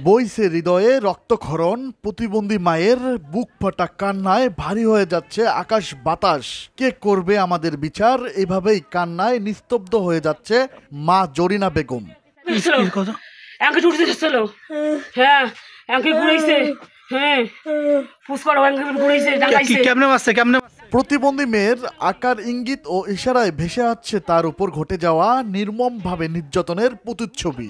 বইছে হৃদয়ে রক্তক্ষরণ, প্রতিবন্ধী মায়ের বুক ফাটা কান্নায় ভারী হয়ে যাচ্ছে আকাশ বাতাস। কে করবে আমাদের বিচার? এভাবেই কান্নায় নিস্তব্ধ হয়ে যাচ্ছে মা জরিনা বেগম। প্রতিবন্ধী মেয়ের আকার ইঙ্গিত ও ইশারায় ভেসে আসছে তার উপর ঘটে যাওয়া নির্মমভাবে নির্যাতনের প্রতিচ্ছবি।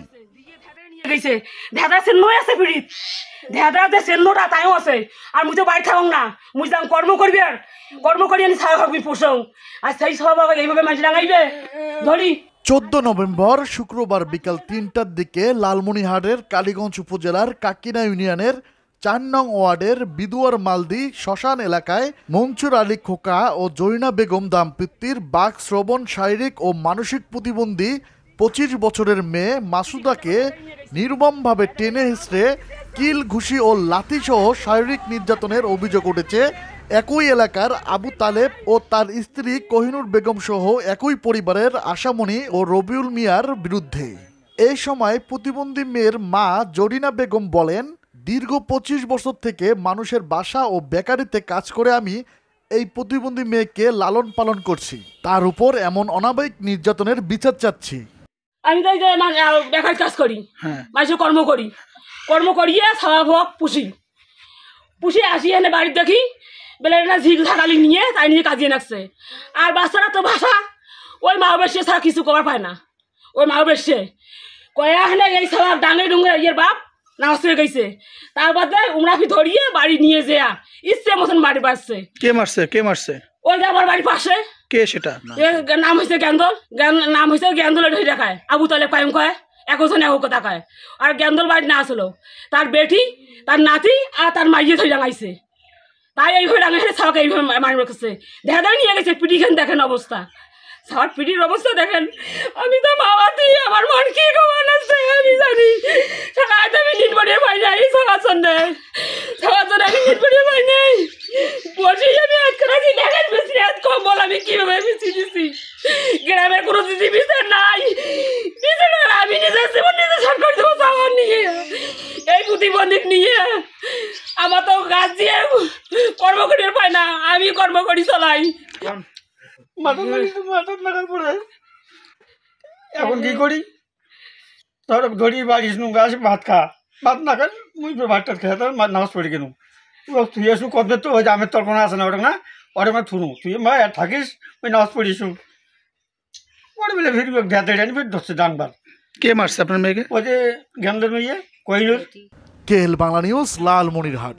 কর্ম করবি আর কর্ম করি পোষং আর সেই স্বভাব এইভাবে মানুষ ডাঙাইবে ধরি। 14 নভেম্বর শুক্রবার বিকাল 3টার দিকে লালমনিরহাটের কালীগঞ্জ উপজেলার কাকিনা ইউনিয়নের 4 নং ওয়ার্ডের বিদুয়ার মালদি শ্মশান এলাকায় মনসুর আলী খোকা ও জরিনা বেগম দাম্পত্যের বাক শ্রবণ, শারীরিক ও মানসিক প্রতিবন্ধী 25 বছরের মেয়ে মাসুদাকে নির্মমভাবে টেনে হিঁচড়ে কিল, ঘুষি ও লাথিসহ শারীরিক নির্যাতনের অভিযোগ উঠেছে একই এলাকার আবু তালেব ও তার স্ত্রী কোহিনুর বেগম সহ একই পরিবারের আশামণি ও রবিউল মিয়ার বিরুদ্ধে। এই সময় প্রতিবন্ধী মেয়ের মা জরিনা বেগম বলেন, দীর্ঘ 25 বছর থেকে মানুষের বাসা ও বেকারিতে কাজ করে আমি এই প্রতিবন্ধী মেয়েকে লালন পালন করছি। তার উপর এমন অনাবায়িক নির্যাতনের বিচার চাচ্ছি। আমি তো বেকার কাজ করি, মানুষের কর্ম করিয়ে খাওয়া পুষি আসি এনে বাড়ির দেখি বেলে না ঝিল থাকালি নিয়ে তাই নিয়ে কাজিয়ে নাকছে। আর বাচ্চারা তো ভাষা ওই মা বেশে ছাড়া কিছু করার পায় না। ওই মা বেশে কয়া হলে এই সব ডাঙে ডুঙে ইয়ের বাপ নাচ হয়ে গেছে। তার বাদে উমরাফি ধরিয়ে বাড়ি নিয়ে যেয়া ইচ্ছে মতন বাড়ি বাড়ছে। কে মারছে? ওই যে আমার বাড়ির পাশে। কে সেটা? নাম হয়েছে জ্ঞানদল ঢেই দেখায় আবু তালে পায়ম কয় একজন এক কথা কয়। আর জ্ঞানদল বাড়ি না আসলো তার বেটি, তার নাতি আর তার মাইয়ে ধরে ডাঙাইছে। তাই এইভাবে ডাঙাইছে সবাইকে এইভাবে মারি রেখেছে। দেখা দেখা নিয়ে গেছে পিটিখান দেখেন অবস্থা, সবার পিটির অবস্থা দেখেন। আমি তো মাওয়াতি, আমার মন কি খবর আছে আমি জানি। সারাতে আমি নিট পড়িয়ে পাই নাই, সবার জন্য আমি নিট পড়িয়ে পাই নাই। বসে আমি আজকে রাখি দেখেন বেশি আজ কম বল আমি কিভাবে মিশিয়ে দিচ্ছি। গ্রামের কোনো দিদি বিচার নাই, বিচার আমি নিজের জীবন নিজে সরকার দেবো সামান নিয়ে এই প্রতিবন্ধী নিয়ে। আমার তো কাজ দিয়ে কর্ম করি পাই না, আমি কর্ম করি চলাই। এখন কি করি? ধর ধরি বাড়িস নু গাছ ভাত খা, ভাত না খান মুই ভাতটা খেয়ে তোর নামাজ পড়ি কেন তুই এসু কবে তো ওই আমের তোর কোনো আছে না ওটা না ওটা মানে থুনু তুই মা থাকিস ওই নামাজ পড়িস ওটা বলে ফির ঘেতে জানি ফির ধরছে ডানবার। কে মারছে আপনার মেয়েকে? ওই যে জ্ঞানদের মেয়ে কহিনুর। KL Bangla news, Lalmonirhat.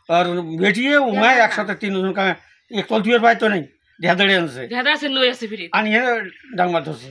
আর বেটিয়ে উমায় একসাথে 3 জন এক তুই পাই তো নেই ঘেতে আনছে আনিয়ে ডাংবার ধরছে।